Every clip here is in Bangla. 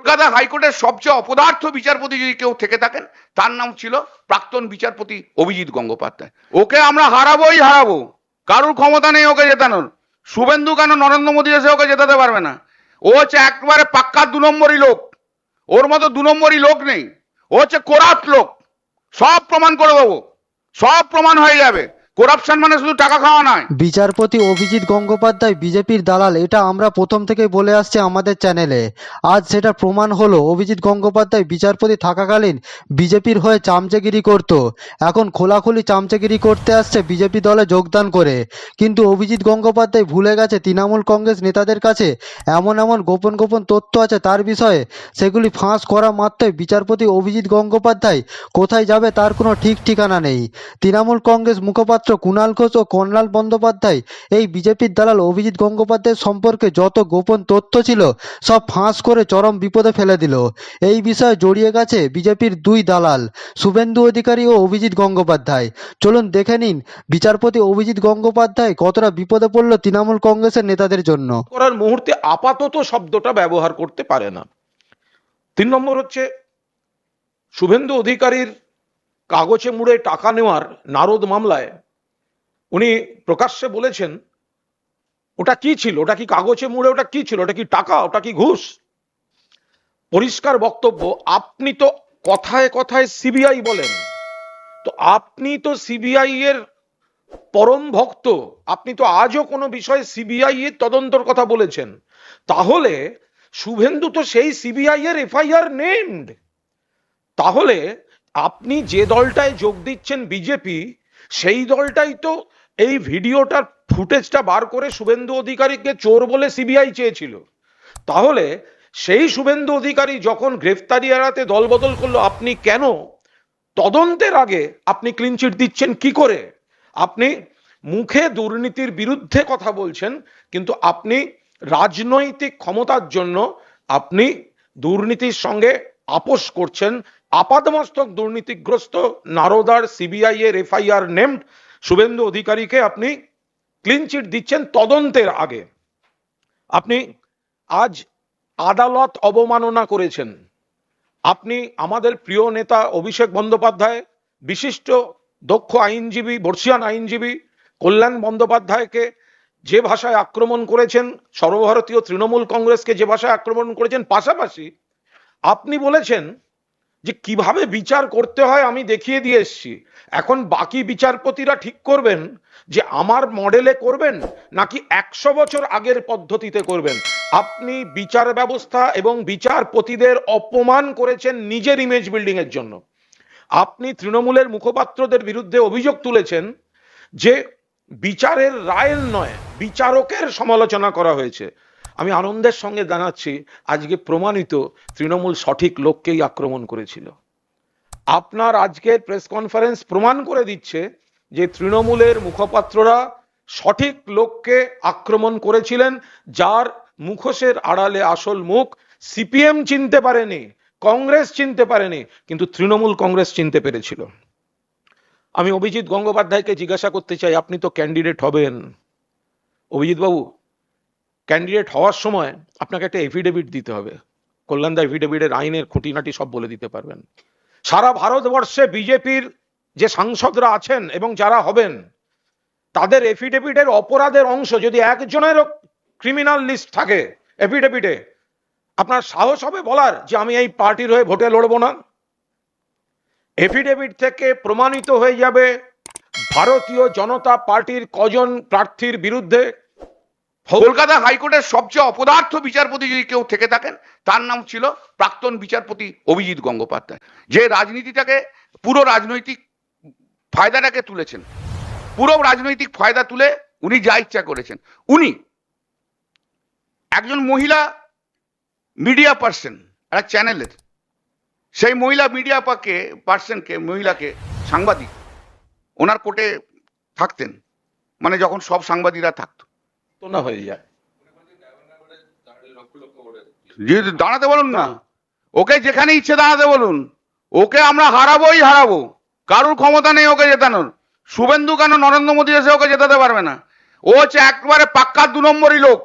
কলকাতা হাইকোর্টের সবচেয়ে অপদার্থ বিচারপতি যদি কেউ থেকে থাকেন তার নাম ছিল প্রাক্তন বিচারপতি অভিজিৎ গঙ্গোপাধ্যায়। ওকে আমরা হারাবোই হারাবো, কারোর ক্ষমতা নেই ওকে জেতানোর। শুভেন্দু কেন নরেন্দ্র মোদী এসে ওকে জেতাতে পারবে না। ও হচ্ছে একবারে পাক্কা 2 নম্বরই লোক, ওর মতো 2 নম্বরই লোক নেই। ও হচ্ছে করাপ্ট লোক, সব প্রমাণ করে দেবো, সব প্রমাণ হয়ে যাবে। করাপশন মানে শুধু টাকা খাওয়া নয়। বিচারপতি অভিজিৎ গঙ্গোপাধ্যায় বিজেপির দালাল, এটা আমরা প্রথম থেকেই বলে আসছি আমাদের চ্যানেলে। আজ সেটা প্রমাণ হলো। অভিজিৎ গঙ্গোপাধ্যায় বিচারপতি থাকাকালীন বিজেপির হয়ে চামচেগিরি করত, এখন খোলাখুলি চামচেগিরি করতে আসছে বিজেপি দলে যোগদান করে। কিন্তু অভিজিৎ গঙ্গোপাধ্যায় ভুলে গেছে তৃণমূল কংগ্রেস নেতাদের কাছে এমন এমন গোপন গোপন তথ্য আছে তার বিষয়ে, সেগুলি ফাঁস করা মাত্রই বিচারপতি অভিজিৎ গঙ্গোপাধ্যায় কোথায় যাবে তার কোনো ঠিক ঠিকানা নেই। তৃণমূল কংগ্রেস মুখপাত্র কুণাল ঘোষ ও কল্যাণ বন্দ্যোপাধ্যায় এই বিজেপির দালাল অভিজিৎ গঙ্গোপাধ্যায়ের সম্পর্কে যত গোপন তথ্য ছিল সব ফাঁস করে চরম বিপদে ফেলে দিল। এই বিষয়ে জড়িয়ে গেছে বিজেপির 2 দালাল, শুভেন্দু অধিকারী ও অভিজিৎ গঙ্গোপাধ্যায়। চলুন দেখে নিন বিচারপতি অভিজিৎ গঙ্গোপাধ্যায় কতটা বিপদে পড়ল তৃণমূল কংগ্রেসের নেতাদের জন্য। করার মুহূর্তে আপাতত শব্দটা ব্যবহার করতে পারে না। 3 নম্বর হচ্ছে শুভেন্দু অধিকারীর কাগজে মুড়ে টাকা নেওয়ার নারদ মামলায় উনি প্রকাশ্যে বলেছেন ওটা কি ছিল, ওটা কি কাগজে মুড়ে, ওটা কি ছিল, ওটা কি টাকা, ওটা কি ঘুষ। পরিষ্কার বক্তব্য, আপনি তো কথায় কথায় সিবিআই বলেন, তো আপনি তো সিবিআই এর পরম ভক্ত, আপনি তো আজও কোনো বিষয়ে সিবিআই এর তদন্তর কথা বলেছেন, তাহলে শুভেন্দু তো সেই সিবিআই এর এফআইআর নেমড। তাহলে আপনি যে দলটায় যোগ দিচ্ছেন বিজেপি, সেই দলটাই তো এই ভিডিওটার ফুটেজটা বার করে শুভেন্দু অধিকারীকে চোর বলে সিবিআই চেয়েছিল। তাহলে সেই শুভেন্দু অধিকারী যখন গ্রেফতারি এড়াতে দলবদল করলো, আপনি কেন তদন্তের আগে আপনি ক্লিনচিট দিচ্ছেন কি করে? আপনি মুখে দুর্নীতির বিরুদ্ধে কথা বলছেন, কিন্তু আপনি রাজনৈতিক ক্ষমতার জন্য আপনি দুর্নীতির সঙ্গে আপোষ করছেন। আপাদমস্তক দুর্নীতিগ্রস্ত নারদার সিবিআই এর এফআইআর নেমড শুভেন্দু অধিকারীকে আপনি ক্লিনচিট দিচ্ছেন তদন্তের আগে। আপনি আজ আদালত অবমাননা করেছেন। আপনি আমাদের প্রিয় নেতা অভিষেক বন্দ্যোপাধ্যায়, বিশিষ্ট দক্ষ আইনজীবী, বর্ষিয়ান আইনজীবী কল্যাণ বন্দ্যোপাধ্যায়কে যে ভাষায় আক্রমণ করেছেন, সর্বভারতীয় তৃণমূল কংগ্রেসকে যে ভাষায় আক্রমণ করেছেন, পাশাপাশি আপনি বলেছেন যে কিভাবে বিচার করতে হয় আমি দেখিয়ে দিয়ে এসেছি, এখন বাকি বিচারপতিরা ঠিক করবেন যে আমার মডেলে করবেন নাকি 100 বছর আগের পদ্ধতিতে করবেন। আপনি বিচার ব্যবস্থা এবং বিচারপতিদের অপমান করেছেন নিজের ইমেজ বিল্ডিং এর জন্য। আপনি তৃণমূলের মুখপাত্রদের বিরুদ্ধে অভিযোগ তুলেছেন যে বিচারের রায়ের নয় বিচারকের সমালোচনা করা হয়েছে। আমি আনন্দের সঙ্গে জানাচ্ছি আজকে প্রমাণিত তৃণমূল সঠিক লোককেই আক্রমণ করেছিল। আপনার আজকের প্রেস কনফারেন্স প্রমাণ করে দিচ্ছে যে তৃণমূলের মুখপাত্ররা সঠিক লোককে আক্রমণ করেছিলেন, যার মুখোশের আড়ালে আসল মুখ সিপিএম চিনতে পারেনি, কংগ্রেস চিনতে পারেনি, কিন্তু তৃণমূল কংগ্রেস চিনতে পেরেছিল। আমি অভিজিৎ গঙ্গোপাধ্যায়কে জিজ্ঞাসা করতে চাই, আপনি তো ক্যান্ডিডেট হবেন। অভিজিৎ বাবু, ক্যান্ডিডেট হওয়ার সময় আপনাকে একটা এফিডেভিট দিতে হবে। কল্যাণদা এফিডেভিটের আইনের খুঁটিনাটি সব বলে দিতে পারবেন। সারা ভারতবর্ষে বিজেপির যে সাংসদরা আছেন এবং যারা হবেন, তাদের এফিডেভিটের অপরাধের অংশ যদি একজনেরও ক্রিমিনাল লিস্ট থাকে এফিডেভিটে, আপনার সাহস হবে বলার যে আমি এই পার্টির হয়ে ভোটে লড়বো না? এফিডেভিট থেকে প্রমাণিত হয়ে যাবে ভারতীয় জনতা পার্টির কজন প্রার্থীর বিরুদ্ধে। কলকাতা হাইকোর্টের সবচেয়ে অপদার্থ বিচারপতি যদি কেউ থেকে থাকেন তার নাম ছিল প্রাক্তন বিচারপতি অভিজিৎ গঙ্গোপাধ্যায়, যে রাজনীতিটাকে পুরো রাজনৈতিক ফায়দাটাকে তুলেছেন। পুরো রাজনৈতিক ফায়দা তুলে উনি যা ইচ্ছা করেছেন। উনি একজন মহিলা মিডিয়া পার্সন, একটা চ্যানেলের, সেই মহিলা মিডিয়া মহিলাকে সাংবাদিক ওনার কোর্টে থাকতেন, মানে যখন সব সাংবাদিকরা থাকতো তো না হয়ে যায়, দাঁড়াতে বলুন না, ওকে যেখানে ইচ্ছে দাঁড়াতে বলুন। ওকে আমরা হারাবোই হারাবো, কারোর ক্ষমতা নেই ওকে জেতানোর। শুভেন্দু কেন নরেন্দ্র মোদী এসে ওকে জেতাতে পারবে না। ও হচ্ছে একবারে পাক্কা 2 নম্বরই লোক,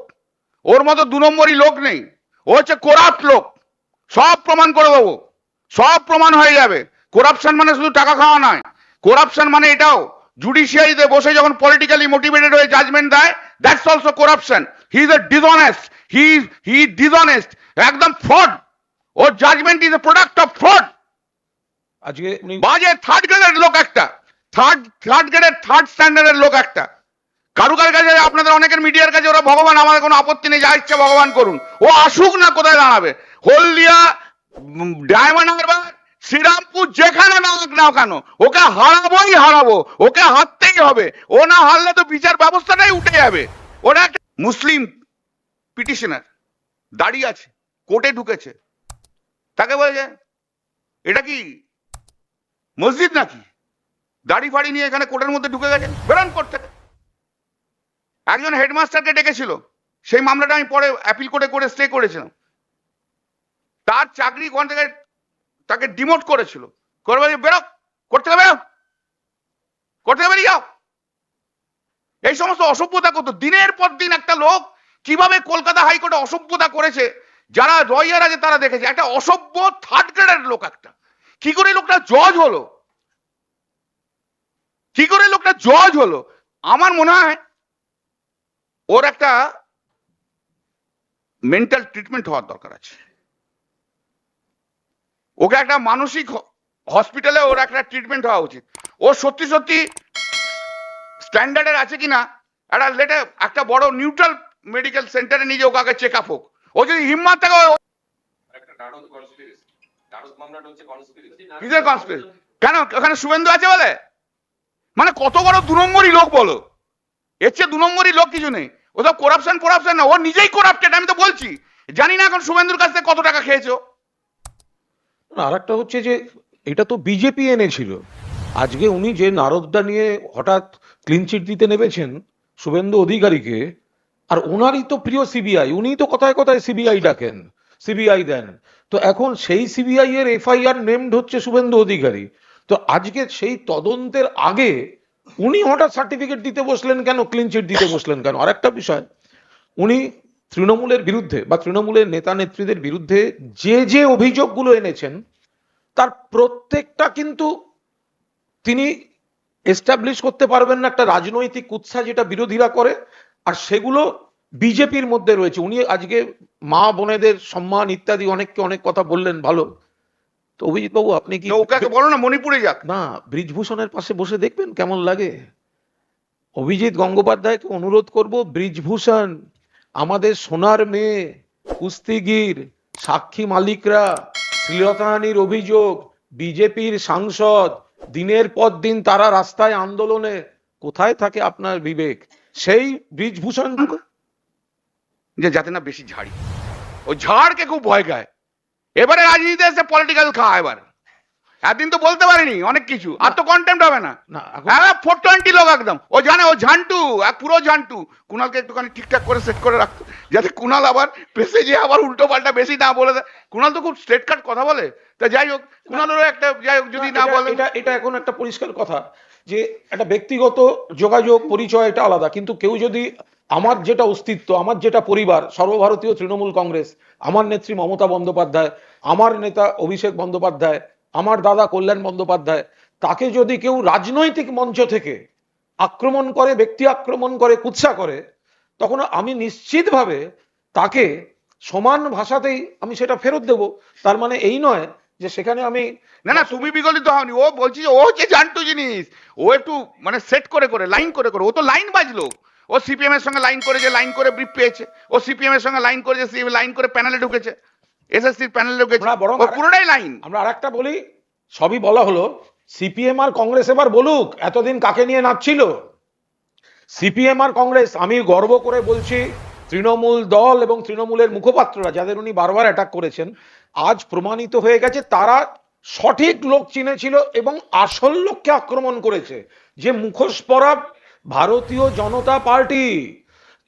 ওর মতো 2 নম্বরই লোক নেই। ও হচ্ছে করাপ্ট লোক, সব প্রমাণ করে দেবো, সব প্রমাণ হয়ে যাবে। করাপশন মানে শুধু টাকা খাওয়া নয়, করাপশন মানে এটাও জুডিশিয়ারিতে বসে যখন পলিটিক্যালি মোটিভেটেড হয়ে জাজমেন্ট দেয়, that's also corruption. He is a dishonest, he dishonest, একদম ফ্রড। ওর judgement is a product of fraud. আজকে উনি বাজে থার্ড গ্রেডের লোক একটা, থার্ড গ্রেডের থার্ড স্ট্যান্ডার্ডের লোক একটা। কারুকার কাছে, আপনাদের অনেকের মিডিয়ার কাছে ওরা ভগবান, আমাদের কোনো আপত্তি নেই, যা ইচ্ছে ভগবান করুন। ও আসুক না, কোথায় দাঁড়াবে? হলদিয়া, ডায়মন্ড হারবার, শ্রীরামপুর, যেখানে নাক না কেন, ওকে হারাবোই হারাবো, ওকে হারতেই হবে। ও না হারলে তো বিচার ব্যবস্থাটাই উঠে যাবে। ওরা একটা মুসলিম পিটিশনার দাঁড়িয়ে আছে, কোর্টে ঢুকেছে, তাকে বলেছে এটা কি মসজিদ নাকি? দাড়ি ফাড়ি নিয়ে এখানে কোর্টের মধ্যে ঢুকে গেছে, বেরোন কোর্ট থেকে। একজন হেডমাস্টারকে ডেকেছিল, সেই মামলাটা আমি পরে অ্যাপিল করে স্টে করেছিলাম। তার চাকরি কোন থেকে তাকে ডিমোট করেছিল, করবে বেরো, কোর্ট থেকে বেরো, কোর্ট থেকে বেরিয়ে যাও। এই সমস্ত অসভ্যতা করতো দিনের পর দিন। একটা লোক কিভাবে কলকাতা হাইকোর্টে অসভ্যতা করেছে, যারা লয়ার আছে তারা দেখেছে। একটা অসভ্য থার্ড গ্রেডের লোক একটা, কি করে লোকটা জজ হলো, কি করে লোকটা জজ হলো? আমার মনে হয় ওর একটা মেন্টাল ট্রিটমেন্ট হওয়ার দরকার আছে। ওকে একটা মানসিক হসপিটালে ওর একটা ট্রিটমেন্ট হওয়া উচিত। ও সত্যি সত্যি স্ট্যান্ডার্ডের আছে কিনা একটা লেটে একটা বড় নিউট্রাল মেডিকেল সেন্টারে নিজে ওকে আগে চেক আপ হোক। ও যদি হিম্মত থাকে, কিসের কনস্পিরেসি? কেন ওখানে শুভেন্দু আছে বলে? মানে কত বড় দু নম্বরই লোক বলো, এর চেয়ে দু নম্বরই লোক কিছু নেই। ওসব করাপশন না, ও নিজেই করাপ্টেড। আমি তো বলছি, জানি না এখন শুভেন্দুর কাছ থেকে কত টাকা খেয়েছো। আর একটা হচ্ছে যে এটা তো বিজেপি এনেছিল। আজকে উনি যে নারদটা নিয়ে হঠাৎ ক্লিন চিট দিতে নেমেছেন শুভেন্দু অধিকারীকে, আর ওনারই তো প্রিয় সিবিআই, উনিই তো কথায় কথায় সিবিআই ডাকেন, সিবিআই দেন। তো এখন সেই সিবিআই এর এফআইআর নেমড হচ্ছে শুভেন্দু অধিকারী। তো আজকে সেই তদন্তের আগে উনি হঠাৎ সার্টিফিকেট দিতে বসলেন কেন, ক্লিন চিট দিতে বসলেন কেন? আর একটা বিষয়, উনি তৃণমূলের বিরুদ্ধে বা তৃণমূলের নেতা নেত্রীদের বিরুদ্ধে যে অভিযোগগুলো এনেছেন, তার প্রত্যেকটা কিন্তু তিনি এস্টাবলিশ করতে পারবেন না একটা রাজনৈতিক উৎসাহ যেটা বিরোধীরা করে, আর সেগুলো বিজেপির মধ্যে রয়েছে। উনি আজকে মা বোনেদের সম্মান ইত্যাদি অনেককে অনেক কথা বললেন, ভালো। তো অভিজিৎ বাবু, আপনি কি ওকে বলো না মণিপুরে যাক না ব্রিজভূষণের পাশে বসে দেখবেন কেমন লাগে? অভিজিৎ গঙ্গোপাধ্যায়কে অনুরোধ করব, ব্রিজভূষণ আমাদের সোনার মেয়ে, কুস্তিগির, সাক্ষী মালিকরা, শ্লীলতাহানির অভিযোগ, বিজেপির সাংসদ, দিনের পর দিন তারা রাস্তায় আন্দোলনে, কোথায় থাকে আপনার বিবেক? সেই ব্রিজভূষণ যে যাতে না বেশি ঝাড়ি, ও ঝাড়কে খুব ভয় খায়। এবারে রাজনীতিতে এসে পলিটিক্যাল খাওয়া। এবার একদিন তো বলতে পারিনি অনেক কিছু, আর তো কন্টেম্প হবে না। না, হ্যাঁ 420 লোক একদম, ও জানে ও ঝান্টু, এক পুরো ঝান্টু। কুণালকে একটুখানি ঠিকঠাক করে সেট করে রাখতো, যাতে কুণাল আবার পেছে যে আবার উল্টো পাল্টা বেশি না বলে দেয়। কুণাল তো খুব স্ট্রেট কাট কথা বলে। তা যাই হোক, কুণালেরও একটা, যাই হোক, যদি না বলে। এটা এখন একটা পরিষ্কার কথা যে একটা ব্যক্তিগত যোগাযোগ পরিচয় এটা আলাদা, কিন্তু কেউ যদি আমার যেটা অস্তিত্ব, আমার যেটা পরিবার, সর্বভারতীয় তৃণমূল কংগ্রেস, আমার নেত্রী মমতা বন্দ্যোপাধ্যায়, আমার নেতা অভিষেক বন্দ্যোপাধ্যায়, আমার দাদা কল্যাণ বন্দ্যোপাধ্যায়, তাকে যদি কেউ রাজনৈতিক মঞ্চ থেকে আক্রমণ করে, ব্যক্তি আক্রমণ করে, কুৎসা করে, তখন আমি নিশ্চিতভাবে তাকে সমান ভাষাতেই আমি সেটা ফেরত দেব। তার মানে এই নয় যে সেখানে আমি না না, তুমি বিগলিত হওনি। ও বলছি যে ও হচ্ছে জানতো জিনিস, ও একটু মানে সেট করে লাইন করে। ও তো লাইন বাজলো, ও সিপিএম এর সঙ্গে লাইন করে, যে লাইন করে ব্রিফ পেয়েছে। ও সিপিএম এর সঙ্গে লাইন করে, যে লাইন করে প্যানেলে ঢুকেছে, এসএসসি প্যানেলে ঢুকেছে। ও পুরোটাই লাইন। আমরা আরেকটা বলি, সবই বলা হলো, সিপিএম আর কংগ্রেস এবার বলুক এতদিন কাকে নিয়ে নাচছিল। সিপিএম আর কংগ্রেস, আমি গর্ব করে বলছি, তৃণমূল দল এবং তৃণমূলের মুখপাত্ররা যাদের উনি বারবার অ্যাটাক করেছেন, আজ প্রমাণিত হয়ে গেছে তারা সঠিক লোক চিনেছিল এবং আসল লোককে আক্রমণ করেছে, যে মুখোশ পরা ভারতীয় জনতা পার্টি।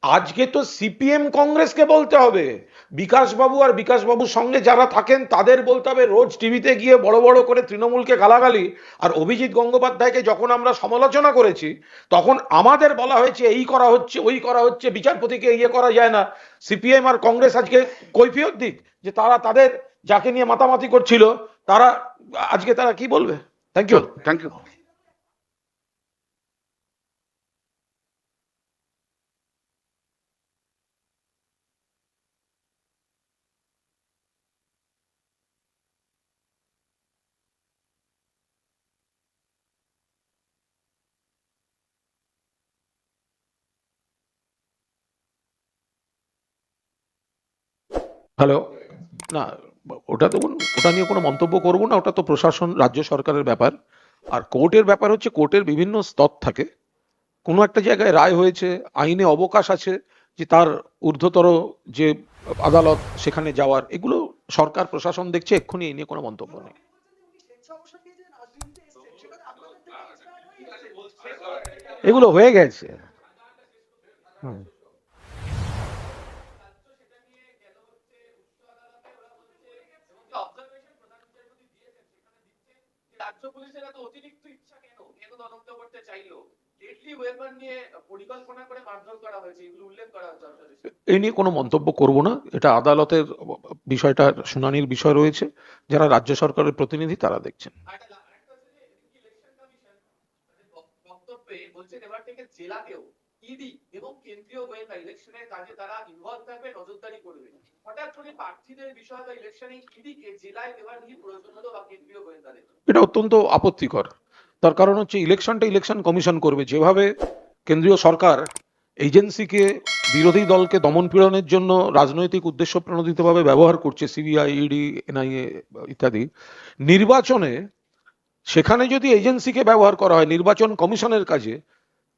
আজকে তো সিপিএম কংগ্রেসকে বলতে হবে, বিকাশবাবু আর বিকাশবাবুর সঙ্গে যারা থাকেন তাদের বলতে হবে রোজ টিভিতে গিয়ে বড় বড় করে তৃণমূলকে গালাগালি। আর অভিজিৎ গঙ্গোপাধ্যায়কে যখন আমরা সমালোচনা করেছি, তখন আমাদের বলা হয়েছে এই করা হচ্ছে, ওই করা হচ্ছে, বিচারপতিকে ইয়ে করা যায় না। সিপিএম আর কংগ্রেস আজকে কৈফিয়ত দিক যে তারা তাদের যাকে নিয়ে মাতামাতি করছিল তারা আজকে তারা কি বলবে? Thank you. Thank you. Hello. না, ওটা তো ওটা নিয়ে কোনো মন্তব্য করব না, ওটা তো প্রশাসন রাজ্য সরকারের ব্যাপার। আর কোর্টের ব্যাপার হচ্ছে, কোর্টের বিভিন্ন স্তর থাকে। কোনো একটা জায়গায় রায় হয়েছে, আইনে অবকাশ আছে যে তার ঊর্ধ্বতর যে আদালত সেখানে যাওয়ার, এগুলো সরকার প্রশাসন দেখছে, এক্ষুনি এই নিয়ে কোনো মন্তব্য নেই। এগুলো হয়ে গেছে। হুম। রাজ্য পুলিশের এত অতিরিক্ত ইচ্ছা কেন? কেন তদন্ত করতে চাইলো? ডেডলি ওয়েপন নিয়ে পরিকল্পনা করে মারধর করা হয়েছে, এগুলো উল্লেখ করা হচ্ছে অবজারভেশনে। এই নিয়ে কোনো মন্তব্য করব না, এটা আদালতের বিষয়টা, শুনানির বিষয় রয়েছে, যারা রাজ্য সরকারের প্রতিনিধি তারা দেখছেন। আরেকটা হচ্ছে যে ইলেকশন কমিশন বক্তব্যে বলছেন এবার থেকে জেলাতেও ইডি এবং কেন্দ্রীয় গোয়েন্দা ইলেকশনের কাজে তারা ইনভলভ থাকবে, নজরদারি করবে। হঠাৎ করে প্রার্থীদের বিষয় বা ইলেকশনে ইডি কে জেলায় দেওয়ার কি প্রয়োজন হলো বা কেন্দ্রীয় গোয়েন্দাদের? এটা অত্যন্ত আপত্তিকর। তার কারণ হচ্ছে, ইলেকশনটা ইলেকশন কমিশন করবে। যেভাবে কেন্দ্রীয় সরকার এজেন্সিকে বিরোধী দলকে দমন পীড়নের জন্য রাজনৈতিক উদ্দেশ্য প্রণোদিতভাবে ব্যবহার করছে, সিবিআই, ইডি, এনআইএ ইত্যাদি, নির্বাচনে সেখানে যদি এজেন্সিকে ব্যবহার করা হয় নির্বাচন কমিশনের কাজে,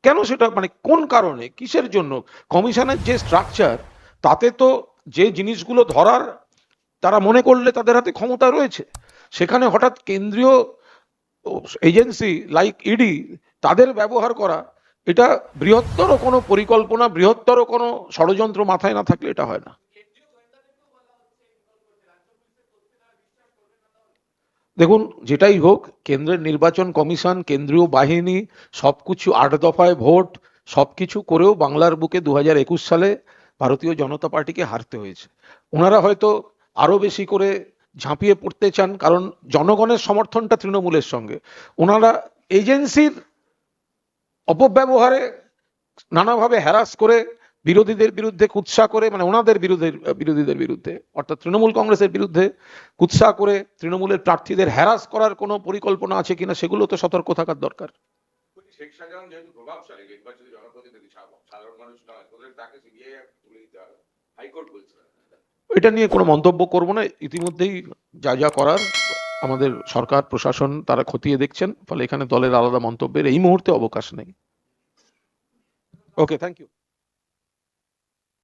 কেন সেটা, মানে কোন কারণে, কিসের জন্য? কমিশনের যে স্ট্রাকচার, তাতে তো যে জিনিসগুলো ধরার তারা মনে করলে তাদের হাতে ক্ষমতা রয়েছে, সেখানে হঠাৎ কেন্দ্রীয় এজেন্সি লাইক ইডি তাদের ব্যবহার করা, এটা বৃহত্তর কোনো পরিকল্পনা, বৃহত্তর কোনো ষড়যন্ত্র মাথায় না থাকলে এটা হয় না। দেখুন, যেটাই হোক, কেন্দ্রের নির্বাচন কমিশন, কেন্দ্রীয় বাহিনী, সবকিছু 8 দফায় ভোট, সবকিছু করেও বাংলার বুকে 2021 সালে ভারতীয় জনতা পার্টিকে হারতে হয়েছে। ওনারা হয়তো আরো বেশি করে ঝাঁপিয়ে পড়তে চান, কারণ জনগণের সমর্থনটা তৃণমূলের সঙ্গে। ওনারা এজেন্সির অপব্যবহারে নানাভাবে হ্যারাস করে, বিরোধীদের বিরুদ্ধে কুৎসা করে, মানে ওনাদের বিরোধীদের বিরুদ্ধে, অর্থাৎ তৃণমূল কংগ্রেসের বিরুদ্ধে কুৎসা করে তৃণমূলের প্রার্থীদের হ্যারাস করার কোনো পরিকল্পনা আছে কিনা, সেগুলো তো সতর্ক থাকার দরকার। শেখ শাহজাহান যেহেতু প্রভাবশালী নির্বাচিত জনপ্রতিনিধি, সাধারণ মানুষ নয়, ওদের তাকে সিবিআই তুলে দিতে হবে, হাইকোর্ট বলছে। এটা নিয়ে কোনো মন্তব্য করব না। ইতিমধ্যেই যা যা করার আমাদের সরকার প্রশাসন তারা খতিয়ে দেখছেন, ফলে এখানে দলের আলাদা মন্তব্যের এই মুহূর্তে অবকাশ নেই। ওকে, থ্যাংক ইউ।